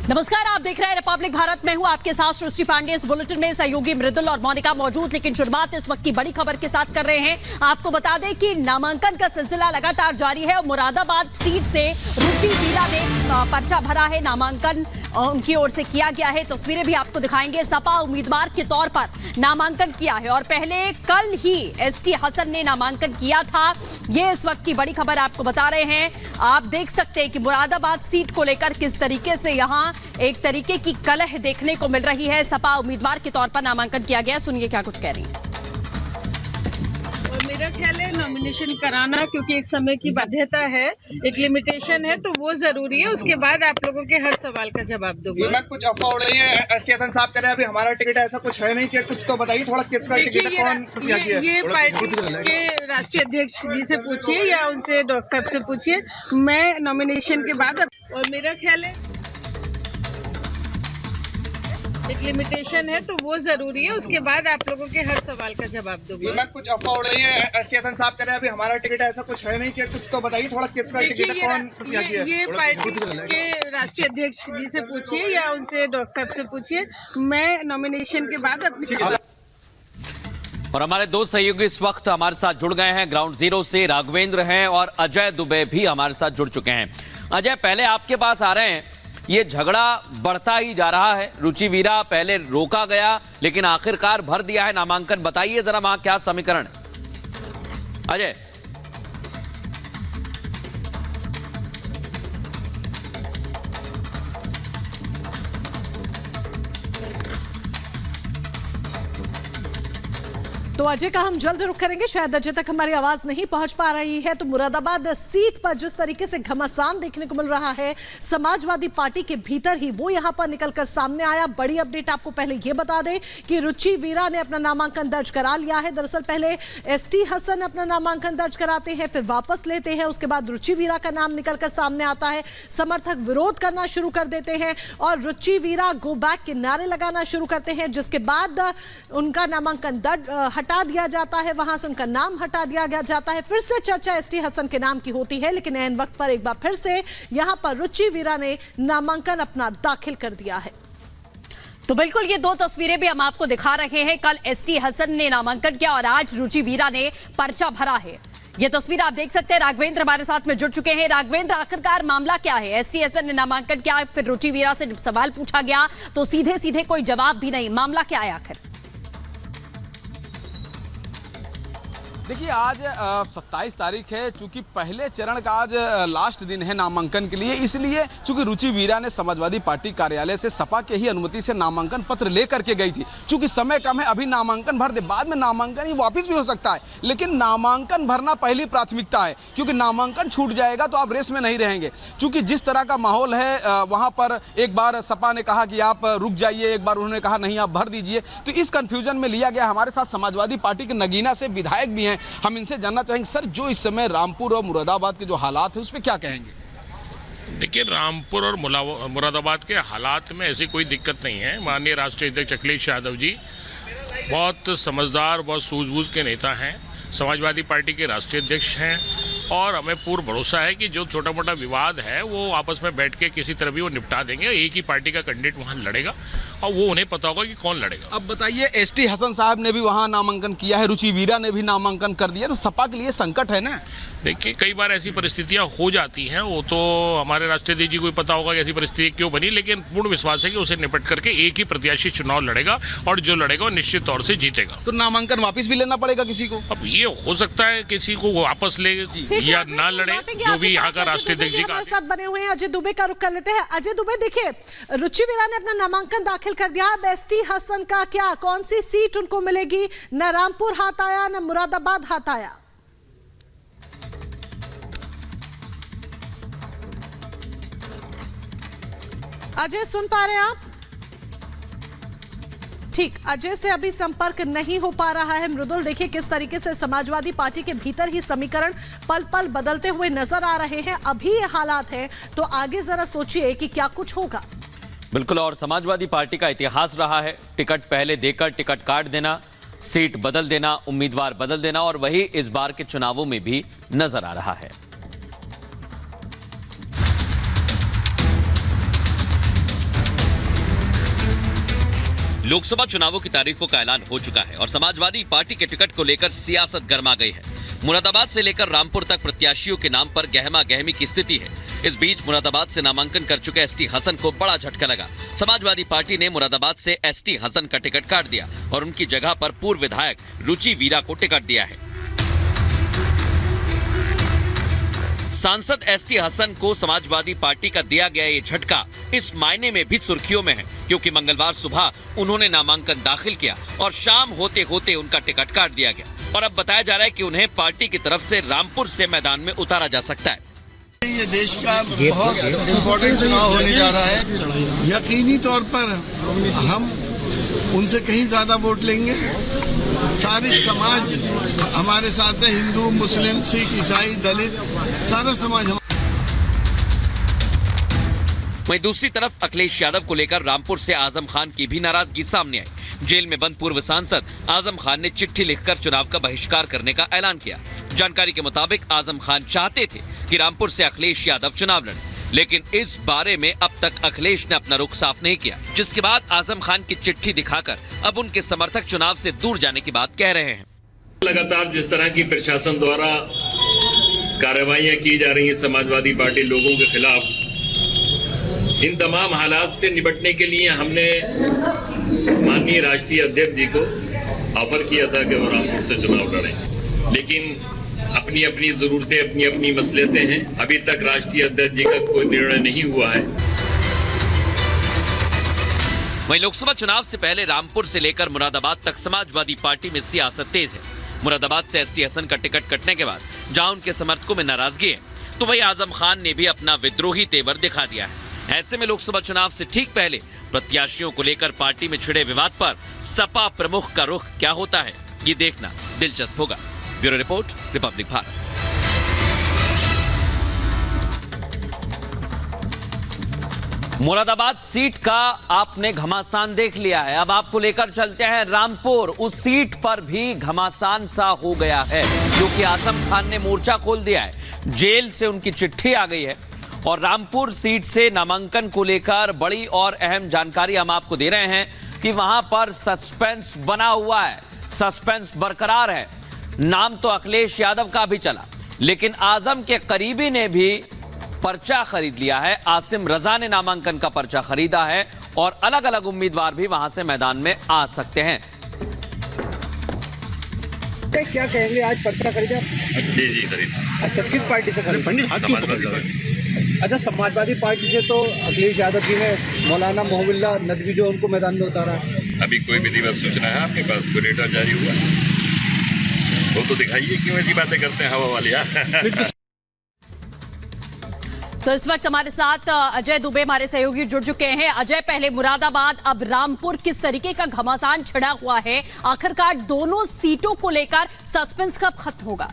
नमस्कार, आप देख रहे हैं रिपब्लिक भारत में हूं आपके साथ सृष्टि पांडे। इस बुलेटिन में सहयोगी मृदुल और मोनिका मौजूद, लेकिन शुरुआत इस वक्त की बड़ी खबर के साथ कर रहे हैं। आपको बता दें कि नामांकन का सिलसिला लगातार जारी है और मुरादाबाद सीट से रुचि वीरा ने पर्चा भरा है। नामांकन उनकी ओर से किया गया है। तस्वीरें भी आपको दिखाएंगे। सपा उम्मीदवार के तौर पर नामांकन किया है और पहले कल ही एसटी हसन ने नामांकन किया था। ये इस वक्त की बड़ी खबर आपको बता रहे हैं। आप देख सकते हैं कि मुरादाबाद सीट को लेकर किस तरीके से यहां एक तरीके की कलह देखने को मिल रही है। सपा उम्मीदवार के तौर पर नामांकन किया गया। सुनिए क्या कुछ कह रही हैं। और मेरा ख्याल है नॉमिनेशन कराना, क्योंकि एक समय की बाध्यता है, एक लिमिटेशन है, तो वो जरूरी है। उसके बाद आप लोगों के हर सवाल का जवाब दूंगी। मैं कुछ अफवाह उड़ रही है, एसटी हसन साहब कह रहे हैं अभी हमारा टिकट है, ऐसा कुछ है नहीं। कि कुछ तो बताइए थोड़ा, किसका टिकट है, कौन प्रत्याशी है? ये पार्टी के राष्ट्रीय अध्यक्ष जी से पूछिए या उनसे डॉक्टर साहब से पूछिए। मैं नॉमिनेशन के बाद, और मेरा ख्याल है एक लिमिटेशन है, तो वो जरूरी है। उसके बाद आप लोगों के हर सवाल का जवाब दूंगी। मैं कुछ अफवाह उड़ रही है, एसटी हसन साहब कह रहे हैं अभी हमारा टिकट है, ऐसा कुछ है नहीं। कि कुछ तो बताइए थोड़ा, किसका टिकट है, कौन प्रत्याशी है? ये पार्टी के राष्ट्रीय अध्यक्ष जी से पूछिए या उनसे डॉक्टर साहब से पूछिए। मैं नॉमिनेशन के बाद अपनी और हमारे दो सहयोगी इस वक्त हमारे साथ जुड़ गए हैं ग्राउंड जीरो से। राघवेंद्र हैं और अजय दुबे भी हमारे साथ जुड़ चुके हैं। अजय, पहले आपके पास आ रहे हैं। ये झगड़ा बढ़ता ही जा रहा है। रुचि वीरा पहले रोका गया, लेकिन आखिरकार भर दिया है नामांकन। बताइए जरा वहां क्या समीकरण। अजय, तो अजय का हम जल्द रुख करेंगे। शायद अजय तक हमारी आवाज नहीं पहुंच पा रही है। तो मुरादाबाद सीट पर जिस तरीके से घमासान देखने को मिल रहा है समाजवादी पार्टी के भीतर ही, वो यहां पर निकलकर सामने आया। बड़ी अपडेट आपको पहले ये बता दें कि रुचि वीरा ने अपना नामांकन दर्ज करा लिया है। दरअसल पहले एसटी हसन अपना नामांकन दर्ज कराते हैं, फिर वापस लेते हैं। उसके बाद रुचि वीरा का नाम निकलकर सामने आता है। समर्थक विरोध करना शुरू कर देते हैं और रुचि वीरा गो बैक के नारे लगाना शुरू करते हैं, जिसके बाद उनका नामांकन हटा दिया जाता है। वहां से उनका नाम हटा दिया जाता है। फिर से चर्चा एसटी हसन के नाम की होती है, लेकिन ऐन वक्त पर एक बार फिर से यहां पर रुचि वीरा ने नामांकन अपना दाखिल कर दिया है। तो बिल्कुल ये दो तस्वीरें भी हम आपको दिखा रहे हैं। कल एसटी हसन ने नामांकन किया और आज रुचि वीरा ने पर्चा भरा है। ये तस्वीर आप देख सकते हैं। राघवेंद्र हमारे साथ में जुड़ चुके हैं। राघवेंद्र, आखिरकार मामला क्या है? एसटी हसन ने नामांकन किया, फिर रुचि वीरा से सवाल पूछा गया तो सीधे सीधे कोई जवाब भी नहीं। मामला क्या है आखिर? देखिए, आज 27 तारीख है। चूंकि पहले चरण का आज लास्ट दिन है नामांकन के लिए, इसलिए चूंकि रुचि वीरा ने समाजवादी पार्टी कार्यालय से सपा के ही अनुमति से नामांकन पत्र लेकर के गई थी। चूंकि समय कम है, अभी नामांकन भर दे, बाद में नामांकन ही वापस भी हो सकता है, लेकिन नामांकन भरना पहली प्राथमिकता है। क्योंकि नामांकन छूट जाएगा तो आप रेस में नहीं रहेंगे। चूंकि जिस तरह का माहौल है वहाँ पर एक बार सपा ने कहा कि आप रुक जाइए, एक बार उन्होंने कहा नहीं आप भर दीजिए। तो इस कन्फ्यूजन में लिया गया। हमारे साथ समाजवादी पार्टी के नगीना से विधायक भी हैं, हम इनसे जानना चाहेंगे सर, जो इस समय रामपुर और मुरादाबाद के जो हालात है उस पर क्या कहेंगे? देखिए, रामपुर और मुरादाबाद के हालात में ऐसी कोई दिक्कत नहीं है। माननीय राष्ट्रीय अध्यक्ष अखिलेश यादव जी बहुत समझदार, बहुत सूझबूझ के नेता हैं, समाजवादी पार्टी के राष्ट्रीय अध्यक्ष हैं और हमें पूर्ण भरोसा है कि जो छोटा मोटा विवाद है वो आपस में बैठ के किसी तरह भी वो निपटा देंगे। एक ही पार्टी का कैंडिडेट वहाँ लड़ेगा और वो उन्हें पता होगा कि कौन लड़ेगा। अब बताइए, एसटी हसन साहब ने भी वहाँ नामांकन किया है, रुचि वीरा ने भी नामांकन कर दिया, तो सपा के लिए संकट है ना? देखिए, कई बार ऐसी परिस्थितियां हो जाती हैं, वो तो हमारे राष्ट्रीय अध्यक्ष जी को पता होगा कि ऐसी परिस्थिति क्यों बनी, लेकिन पूर्ण विश्वास है कि उसे निपट करके एक ही प्रत्याशी चुनाव लड़ेगा और जो लड़ेगा वो निश्चित तौर से जीतेगा। तो नामांकन वापस भी लेना पड़ेगा किसी को? अब ये हो सकता है किसी को वापस ले या ना लड़े, जो भी यहाँ का राष्ट्रीय अध्यक्ष जी का साथ बने हुए हैं। अजय दुबे का रुख कर लेते हैं। अजय दुबे, देखिए रुचि वीरा ने अपना नामांकन दाखिल कर दिया। अब एसटी हसन का क्या, कौन सी सीट उनको मिलेगी? न रामपुर हाथ आया, न मुरादाबाद हाथ आया। अजय, सुन पा रहे हैं आप? ठीक, अजय से अभी संपर्क नहीं हो पा रहा है। मृदुल, देखिए किस तरीके से समाजवादी पार्टी के भीतर ही समीकरण पल पल बदलते हुए नजर आ रहे हैं। अभी ये हालात है तो आगे जरा सोचिए कि क्या कुछ होगा। बिल्कुल, और समाजवादी पार्टी का इतिहास रहा है टिकट पहले देकर टिकट काट देना, सीट बदल देना, उम्मीदवार बदल देना, और वही इस बार के चुनावों में भी नजर आ रहा है। लोकसभा चुनावों की तारीखों का ऐलान हो चुका है और समाजवादी पार्टी के टिकट को लेकर सियासत गर्मा गई है। मुरादाबाद से लेकर रामपुर तक प्रत्याशियों के नाम पर गहमा गहमी की स्थिति है। इस बीच मुरादाबाद से नामांकन कर चुके एसटी हसन को बड़ा झटका लगा। समाजवादी पार्टी ने मुरादाबाद से एसटी हसन का टिकट काट दिया और उनकी जगह पर पूर्व विधायक रुचि वीरा को टिकट दिया है। सांसद एसटी हसन को समाजवादी पार्टी का दिया गया ये झटका इस मायने में भी सुर्खियों में है क्योंकि मंगलवार सुबह उन्होंने नामांकन दाखिल किया और शाम होते होते उनका टिकट काट दिया गया और अब बताया जा रहा है कि उन्हें पार्टी की तरफ से रामपुर से मैदान में उतारा जा सकता है। ये देश का बहुत इम्पोर्टेंट चुनाव होने जा रहा है। यकीनी तौर पर हम उनसे कहीं ज्यादा वोट लेंगे। सारे समाज हमारे साथ है, हिंदू, मुस्लिम, सिख, ईसाई, दलित, सारा समाज। वहीं दूसरी तरफ अखिलेश यादव को लेकर रामपुर से आजम खान की भी नाराजगी सामने आई। जेल में बंद पूर्व सांसद आजम खान ने चिट्ठी लिखकर चुनाव का बहिष्कार करने का ऐलान किया। जानकारी के मुताबिक आजम खान चाहते थे कि रामपुर से अखिलेश यादव चुनाव लड़े, लेकिन इस बारे में अब तक अखिलेश ने अपना रुख साफ नहीं किया, जिसके बाद आजम खान की चिट्ठी दिखाकर अब उनके समर्थक चुनाव से दूर जाने की बात कह रहे हैं। लगातार जिस तरह की प्रशासन द्वारा कार्रवाइयां की जा रही है समाजवादी पार्टी लोगों के खिलाफ, इन तमाम हालात से निपटने के लिए हमने माननीय राष्ट्रीय अध्यक्ष जी को ऑफर किया था कि वो रामपुर से चुनाव लड़ें, लेकिन अपनी अपनी जरूरतें, अपनी अपनी मसलियतें हैं। अभी तक राष्ट्रीय अध्यक्ष जी का कोई निर्णय नहीं हुआ है। वहीं लोकसभा चुनाव से पहले रामपुर से लेकर मुरादाबाद तक समाजवादी पार्टी में सियासत तेज है। मुरादाबाद से एसटी हसन का टिकट कटने के बाद जहां उनके समर्थकों में नाराजगी है, तो वहीं आजम खान ने भी अपना विद्रोही तेवर दिखा दिया है। ऐसे में लोकसभा चुनाव से ठीक पहले प्रत्याशियों को लेकर पार्टी में छिड़े विवाद पर सपा प्रमुख का रुख क्या होता है, ये देखना दिलचस्प होगा। Bureau report, Republic Bharat. Moradabad seat का आपने घमासान देख लिया है, अब आपको लेकर चलते हैं रामपुर। उस सीट पर भी घमासान सा हो गया है क्योंकि आजम खान ने मोर्चा खोल दिया है। जेल से उनकी चिट्ठी आ गई है और रामपुर सीट से नामांकन को लेकर बड़ी और अहम जानकारी हम आपको दे रहे हैं कि वहां पर सस्पेंस बना हुआ है, सस्पेंस बरकरार है। नाम तो अखिलेश यादव का भी चला, लेकिन आजम के करीबी ने भी पर्चा खरीद लिया है। आसिम रजा ने नामांकन का पर्चा खरीदा है और अलग अलग उम्मीदवार भी वहां से मैदान में आ सकते हैं। क्या कहेंगे, आज पर्चा खरीदा? जी खरीदा। अच्छा, किस पार्टी से खरीदा? समाजवादी पार्टी। अच्छा, समाजवादी पार्टी से तो अखिलेश यादव जी ने मौलाना मोहम्मद नदवी जो उनको मैदान में उतारा। अभी कोई विधिवत सूचना है आपके पास? कोई लेटर जारी हुआ? वो तो दिखाइए, क्यों ऐसी बातें करते हैं हवा वाली यार। तो इस वक्त हमारे साथ अजय दुबे हमारे सहयोगी जुड़ चुके हैं। अजय, पहले मुरादाबाद, अब रामपुर, किस तरीके का घमासान छिड़ा हुआ है? आखिरकार दोनों सीटों को लेकर सस्पेंस कब खत्म होगा?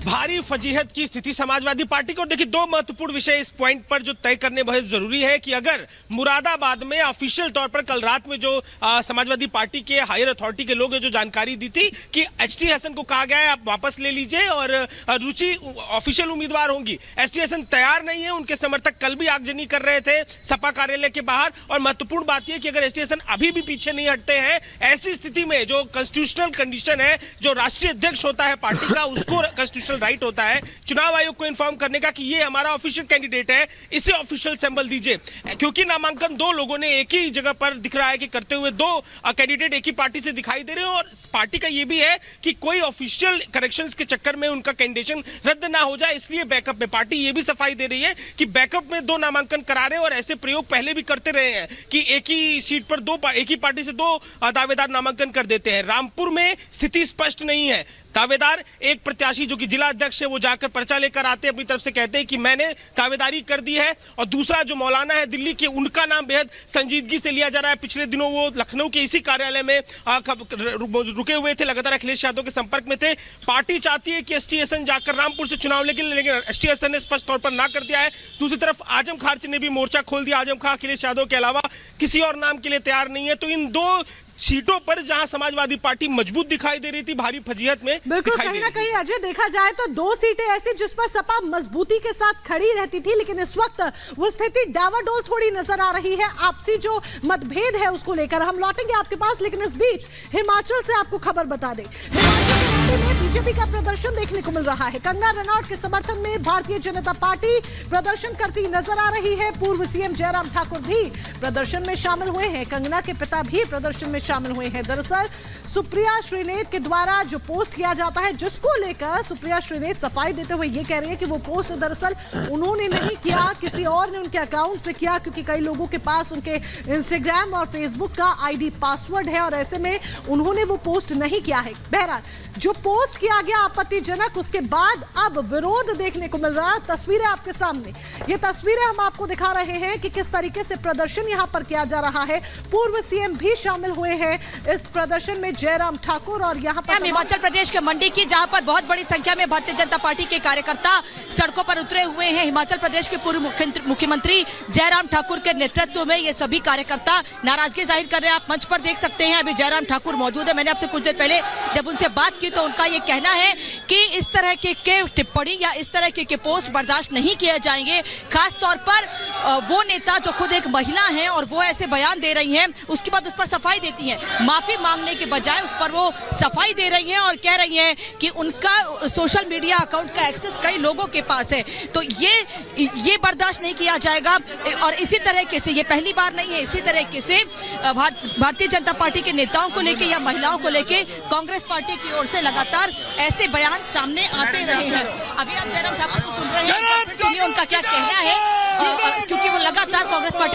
भारी फजीहत की स्थिति समाजवादी पार्टी को। देखिए, दो महत्वपूर्ण विषय इस पॉइंट पर जो तय करने बहुत जरूरी है कि अगर मुरादाबाद में ऑफिशियल तौर पर कल रात में जो समाजवादी पार्टी के हायर अथॉरिटी के लोग हैं जो जानकारी दी थी कि एसटी हसन को कहा गया है आप वापस ले लीजिए और रुचि ऑफिशियल उम्मीदवार होंगी। एसटी हसन तैयार नहीं है, उनके समर्थक कल भी आगजनी कर रहे थे सपा कार्यालय के बाहर। और महत्वपूर्ण बात यह कि अगर एसटी हसन अभी भी पीछे नहीं हटते हैं, ऐसी स्थिति में जो कॉन्स्टिट्यूशनल कंडीशन है, जो राष्ट्रीय अध्यक्ष होता है पार्टी का, उसको कॉन्स्टिट्यूशनल राइट होता है चुनाव आयोग को इन्फॉर्म करने का कि ये हमारा ऑफिशियल कैंडिडेट है, इसे ऑफिशियल सिंबल दीजिए। क्योंकि नामांकन दो लोगों ने एक ही जगह पर दिख रहा है कि करते हुए, दो कैंडिडेट एक ही पार्टी से दिखाई दे रहे हैं और पार्टी का ये भी है कि कोई ऑफिशियल करेक्शंस के चक्कर में उनका कैंडिडेशन रद्द ना हो जाए, इसलिए बैकअप में पार्टी ये भी सफाई दे रही है कि बैकअप में दो नामांकन करा रहे हैं। और ऐसे प्रयोग पहले भी करते रहे हैं कि एक ही सीट पर एक ही पार्टी से दो दावेदार नामांकन कर देते हैं। रामपुर में स्थिति स्पष्ट नहीं है। दावेदार एक प्रत्याशी जो कि जिला अध्यक्ष है वो जाकर पर्चा लेकर आते हैं, अपनी तरफ से कहते हैं कि मैंने दावेदारी कर दी है। और दूसरा जो मौलाना है दिल्ली के, उनका नाम बेहद संजीदगी से लिया जा रहा है। पिछले दिनों वो लखनऊ के इसी कार्यालय में रुके हुए थे, लगातार अखिलेश यादव के संपर्क में थे। पार्टी चाहती है कि एसटी हसन जाकर रामपुर से चुनाव लेकिन एसटी हसन ने स्पष्ट तौर पर ना कर दिया है। दूसरी तरफ आजम खान ने भी मोर्चा खोल दिया। आजम खान अखिलेश यादव के अलावा किसी और नाम के लिए तैयार नहीं है। तो इन दो सीटों पर जहां समाजवादी पार्टी मजबूत दिखाई दे रही थी, भारी फजीहत में बिल्कुल, दिखाई कहीं दे ना रही थी। कहीं अजय देखा जाए तो 2 सीटें ऐसी जिस पर सपा मजबूती के साथ खड़ी रहती थी, लेकिन इस वक्त वो स्थिति डावाडोल थोड़ी नजर आ रही है। आपसी जो मतभेद है उसको लेकर हम लौटेंगे आपके पास, लेकिन इस बीच हिमाचल से आपको खबर बता दें, हिमाचल में बीजेपी का प्रदर्शन देखने को मिल रहा है। कंगना रनौत के समर्थन में भारतीय जनता पार्टी प्रदर्शन करती नजर आ रही है। पूर्व सीएम जयराम ठाकुर भी प्रदर्शन में शामिल हुए हैं, कंगना के पिता भी प्रदर्शन में शामिल हुए हैं। दरअसल सुप्रिया श्रीनेत के द्वारा जो पोस्ट किया जाता है, जिसको लेकर सुप्रिया श्रीनेत सफाई देते हुए ये कह रही है कि वो पोस्ट दरअसल उन्होंने नहीं किया, किसी और ने उनके अकाउंट से किया, क्योंकि कई लोगों के पास उनके इंस्टाग्राम और फेसबुक का आईडी पासवर्ड है और ऐसे में उन्होंने वो पोस्ट नहीं किया है। बहरहाल जो पोस्ट किया गया आपत्तिजनक, उसके बाद अब विरोध देखने को मिल रहा है। तस्वीरें आपके सामने, ये तस्वीरें हम आपको दिखा रहे हैं कि किस तरीके से प्रदर्शन यहां पर किया जा रहा है। पूर्व सीएम भी शामिल हुए हैं इस प्रदर्शन में, जयराम ठाकुर, और यहां पर हिमाचल प्रदेश के मंडी की, जहां पर बहुत बड़ी संख्या में भारतीय जनता पार्टी के कार्यकर्ता सड़कों पर उतरे हुए हैं। हिमाचल प्रदेश के पूर्व मुख्यमंत्री जयराम ठाकुर के नेतृत्व में ये सभी कार्यकर्ता नाराजगी जाहिर कर रहे हैं। आप मंच पर देख सकते हैं, अभी जयराम ठाकुर मौजूद है। मैंने आपसे कुछ देर पहले जब उनसे बात की तो उनका ये कहना है कि इस तरह के टिप्पणी या इस तरह के पोस्ट बर्दाश्त नहीं किए जाएंगे। खास तौर पर वो नेता जो खुद एक महिला हैं और वो ऐसे बयान दे रही हैं, उसके बाद उस पर सफाई देती हैं, माफी मांगने के बजाय उस पर वो सफाई दे रही हैं और कह रही हैं कि उनका सोशल मीडिया अकाउंट का एक्सेस कई लोगों के पास है। तो ये बर्दाश्त नहीं किया जाएगा। और इसी तरीके से, ये पहली बार नहीं है, इसी तरीके से भारतीय जनता पार्टी के नेताओं को लेके या महिलाओं को लेके कांग्रेस पार्टी की ओर से लगातार ऐसे बयान सामने आते रहे हैं। अभी आप जयराम ठाकुर को सुन रहे हैं, सुनिए उनका क्या कहना है, क्योंकि वो लगातार कांग्रेस पार्टी